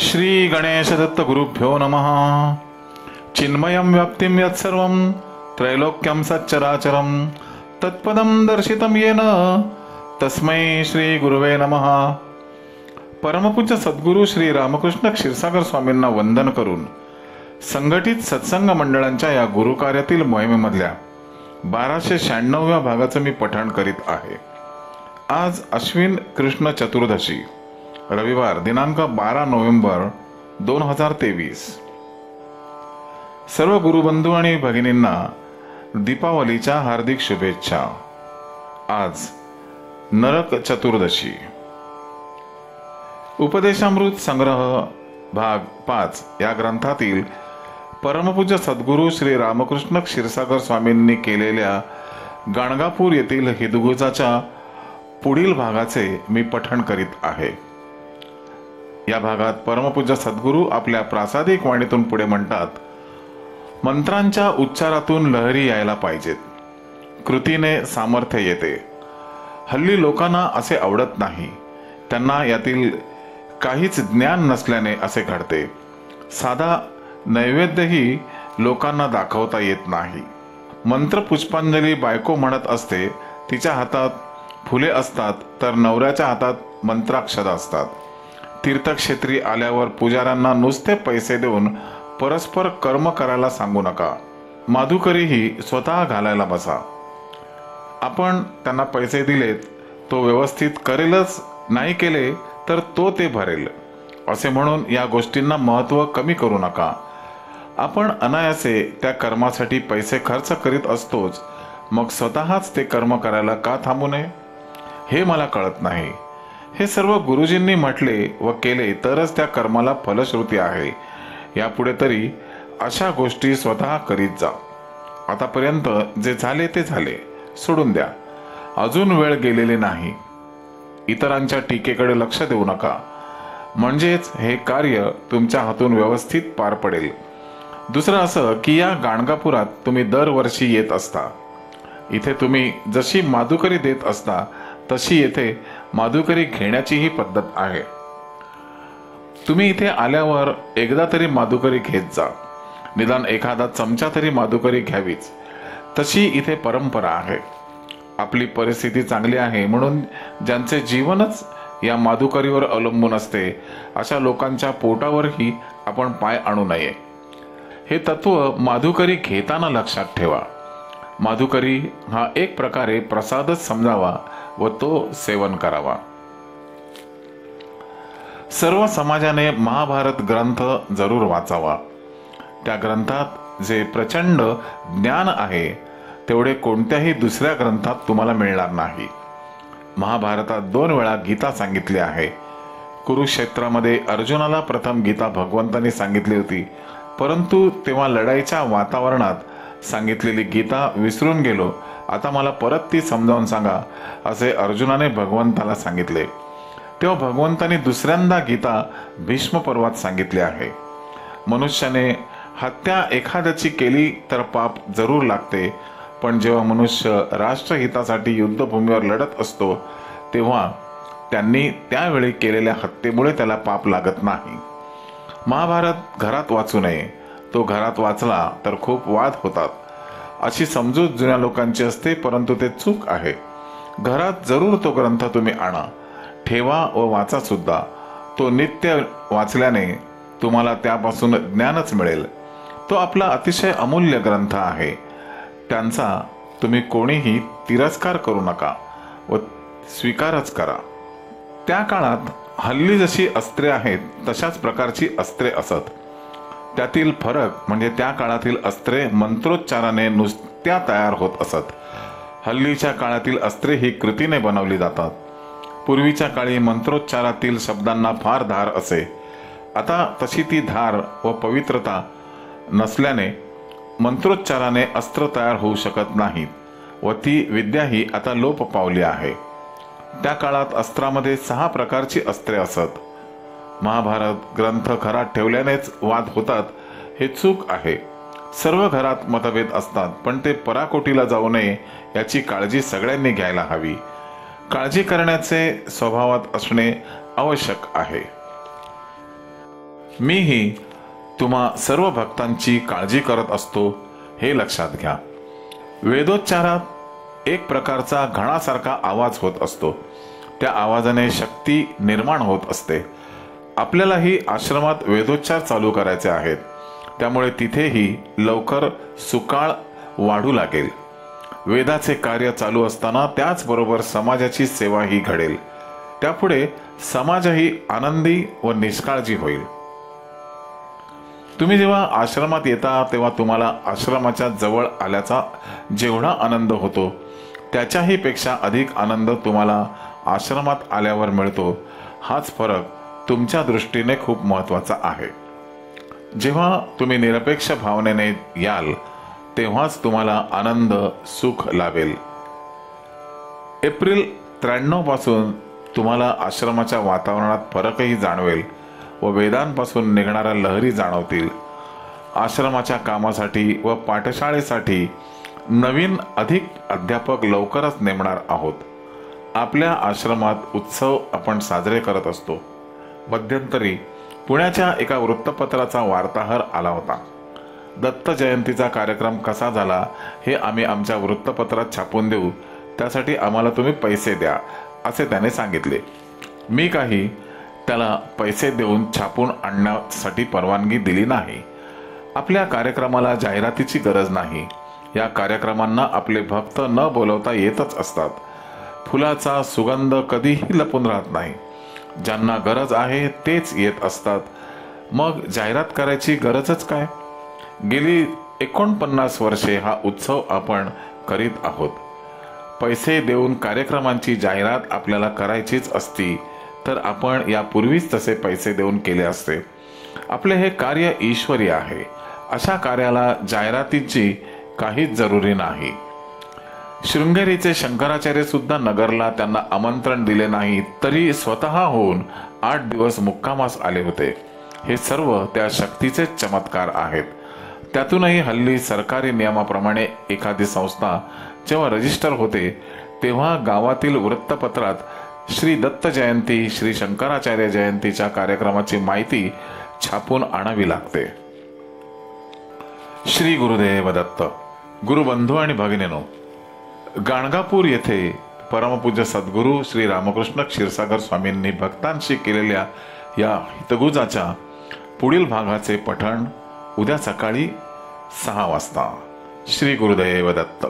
श्री गणेश दत्त गुरुभ्यो नमः। चिन्मयं व्याप्तिं यत्सर्वं त्रैलोक्यं सच्चराचरं तत्पदं दर्शितं येन तस्मै श्री गुरुवे नमः। परमपूज्य सद्गुरू श्री रामकृष्ण क्षीरसागर स्वामींना वंदन करून संघटित सत्संग मंडळांच्या या गुरुकार्यातील मोहिमेमधल्या 1296व्या भागाचं मी पठण करीत आहे। आज अश्विन कृष्ण चतुर्दशी, रविवार दिनांक 12 नोव्हेंबर 2023। सर्व गुरुबंधू आणि भगिनींना दीपावलीच्या हार्दिक शुभेच्छा। आज नरक चतुर्दशी। उपदेशामृत संग्रह भाग 5 या ग्रंथातील परमपूज्य सद्गुरू श्री रामकृष्ण क्षीरसागर स्वामींनी केलेल्या गाणगापूर येथील हिदगुजाच्या पुढील भागाचे मी पठण करीत आहे। या भागात परमपूज्य सद्गुरू आपल्या प्रासादिक वाणीतून पुढे म्हणतात, मंत्रांच्या उच्चारातून लहरी यायला पाहिजेत, कृतीने सामर्थ्य येते। हल्ली लोकांना असे आवडत नाही, त्यांना यातील काहीच ज्ञान नसल्याने असे घडते। साधा नैवेद्यही लोकांना दाखवता येत नाही। मंत्र पुष्पांजली बायको म्हणत असते, तिच्या हातात फुले असतात तर नवऱ्याच्या हातात मंत्राक्षर असतात। तीर्थक्षेत्री आल्यावर पुजाऱ्यांना नुसते पैसे देऊन परस्पर कर्म करायला सांगू नका। माधुकरीही स्वतः घालायला बसा। आपण त्यांना पैसे दिलेत, तो व्यवस्थित करेलच, नाही केले तर तो ते भरेल असे म्हणून या गोष्टींना महत्त्व कमी करू नका। आपण अनायासे त्या कर्मासाठी पैसे खर्च करीत असतोच, मग स्वतःच ते कर्म करायला का थांबू नये? हे मला कळत नाही। हे सर्व गुरुजींनी म्हटले व केले तरच त्या कर्माला फलश्रुती आहे। यापुढे तरी अशा गोष्टी स्वतः करीत जा। आतापर्यंत जे झाले ते झाले, सोडून द्या। अजून वेळ गेलेली नाही। इतरांच्या टीकेकडे लक्ष देऊ नका, म्हणजेच हे कार्य तुमच्या हातून व्यवस्थित पार पडेल। दुसरं असं की या गाणगापुरात तुम्ही दरवर्षी येत असता। इथे तुम्ही जशी माधुकरी देत असता तशी येथे माधुकरी घेण्याचीही पद्धत आहे। तुम्ही इथे आल्यावर एकदा तरी माधुकरी घेत जा, निदान एखादा चमचा तरी माधुकरी घ्यावीच, तशी इथे परंपरा आहे। आपली परिस्थिती चांगली आहे म्हणून ज्यांचे जीवनच या माधुकरीवर अवलंबून असते अशा लोकांच्या पोटावरही आपण पाय आणू नये। हे तत्व माधुकरी घेताना लक्षात ठेवा। माधुकरी हा एक प्रकारे प्रसादच समजावा व तो सेवन करावा। सर्व समाजाने महाभारत ग्रंथ जरूर वाचावा। त्या ग्रंथात जे प्रचंड ज्ञान आहे तेवढे कोणत्याही दुसऱ्या ग्रंथात तुम्हाला मिळणार नाही। महाभारतात 2 वेळा गीता सांगितली आहे। कुरुक्षेत्रामध्ये अर्जुनाला प्रथम गीता भगवंतांनी सांगितली होती, परंतु तेव्हा लढाईच्या वातावरणात सांगितलेली गीता विसरून गेलो, आता मला परत ती समजावून सांगा असे अर्जुनाने भगवंताला सांगितले। तेव्हा भगवंतांनी दुसऱ्यांदा गीता भीष्म पर्वात सांगितली आहे। मनुष्याने हत्या एखाद्याची केली तर पाप जरूर लागते, पण जेव्हा मनुष्य राष्ट्रहितासाठी युद्धभूमीवर लढत असतो तेव्हा त्यांनी त्यावेळी केलेल्या हत्येमुळे त्याला पाप लागत नाही। महाभारत घरात वाचू नये, तो घरात वाचला तर खूप वाद होतात अशी समजूत जुन्या लोकांची असते, परंतु ते चूक आहे। घरात जरूर तो ग्रंथ तुम्ही आणा, ठेवा व वाचा सुद्धा। तो नित्य वाचल्याने तुम्हाला त्यापासून ज्ञानच मिळेल। तो आपला अतिशय अमूल्य ग्रंथ आहे। त्यांचा तुम्ही कोणीही तिरस्कार करू नका व स्वीकारच करा। त्या काळात हल्ली जशी अस्त्रे आहेत तशाच प्रकारची अस्त्रे असत। त्यातील फरक म्हणजे त्या काळातील अस्त्रे मंत्रोच्चाराने नुसत्या तयार होत असत। हल्लीच्या काळातील अस्त्रे ही कृतीने बनवली जातात। पूर्वीच्या काळी मंत्रोच्चारातील शब्दांना फार धार असे। आता तशी ती धार व पवित्रता नसल्याने मंत्रोच्चाराने अस्त्र तयार होऊ शकत नाहीत व ती विद्याही आता लोप पावली आहे। त्या काळात अस्त्रामध्ये 6 प्रकारची अस्त्रे असत। महाभारत ग्रंथ घरात ठेवल्यानेच वाद होतात, हे चूक आहे। सर्व घरात मतभेद असतात, पण ते पराकोटीला जाऊ नये याची काळजी सगळ्यांनी घ्यायला हवी। काळजी करण्याचे स्वभावात असणे आवश्यक आहे। मीही तुम्हा सर्व भक्तांची काळजी करत असतो हे लक्षात घ्या. वेदोच्चारात एक प्रकारचा घणासारखा आवाज होत असतो. त्या आवाजाने शक्ती निर्माण होत असते. आपल्यालाही आश्रमात वेदोच्चार चालू करायचे आहेत. त्यामुळे तिथेही लवकर सुकाळ वाढू लागेल. वेदाचे कार्य चालू असताना त्याचबरोबर समाजाची सेवाही घडेल. त्यापुढे समाजही आनंदी व निष्काळजी होईल. तुम्ही जेव्हा आश्रमात येता तेव्हा तुम्हाला आश्रमाच्या जवळ आल्याचा जेवढा आनंद होतो त्याच्याही पेक्षा अधिक आनंद तुम्हाला आश्रमात आल्यावर मिळतो. हाच फरक तुमच्या दृष्टीने खूप महत्त्वाचा आहे. जेव्हा तुम्ही निरपेक्ष भावनेने याल तेव्हाच तुम्हाला आनंद सुख लाभेल. एप्रिल 93 पासून तुम्हाला आश्रमाच्या वातावरणात फरकही जाणवेल व वेदांपासून निघणाऱ्या लहरी जाणवतील. आश्रमाच्या कामासाठी व पाठशाळेसाठी नवीन अधिक अध्यापक लवकरच नेमणार आहोत. आपल्या आश्रमात उत्सव आपण साजरे करत असतो. मध्यंतरी पुण्याच्या एका वृत्तपत्राचा वार्ताहर आला होता. दत्त जयंतीचा कार्यक्रम कसा झाला हे आम्ही आमच्या वृत्तपत्रात छापून देऊ, त्यासाठी आम्हाला तुम्ही पैसे द्या असे त्याने सांगितले. मी काही त्याला पैसे देऊन छापून आणण्यासाठी परवानगी दिली नाही. आपल्या कार्यक्रमाला जाहिरातीची गरज नाही. या कार्यक्रमांना आपले भक्त न बोलवता येतच असतात. फुलाचा सुगंध कधीही लपून राहत नाही. ज्यांना गरज आहे तेच येत असतात. मग जाहिरात करायची गरजच काय? गेली 49 वर्षे हा उत्सव आपण करीत आहोत. पैसे देऊन कार्यक्रमांची जाहिरात आपल्याला करायचीच असती तर आपण यापूर्वीच तसे पैसे देऊन केले असते. आपले हे कार्य ईश्वरी आहे. अशा कार्याला जाहिरातीची काहीच जरुरी नाही. शृंगेरीचे शंकराचार्य सुद्धा नगरला त्यांना आमंत्रण दिले नाही तरी स्वतः होऊन 8 दिवस मुक्कामास आले होते. हे सर्व त्या शक्तीचे चमत्कार आहेत. त्यातूनही हल्ली सरकारी नियमाप्रमाणे एखादी संस्था जेव्हा रजिस्टर होते तेव्हा गावातील वृत्तपत्रात श्री दत्त जयंती, श्री शंकराचार्य जयंतीच्या कार्यक्रमाची माहिती छापून आणावी लागते. श्री गुरुदेव दत्त. गुरुबंधू आणि भगिनीनो, गाणगापूर येथे परमपूज्य सद्गुरू श्री रामकृष्ण क्षीरसागर स्वामींनी भक्तांशी केलेल्या या हितगुजाच्या पुढील भागाचे पठण उद्या सकाळी 6 वाजता. श्री गुरुदेव दत्त.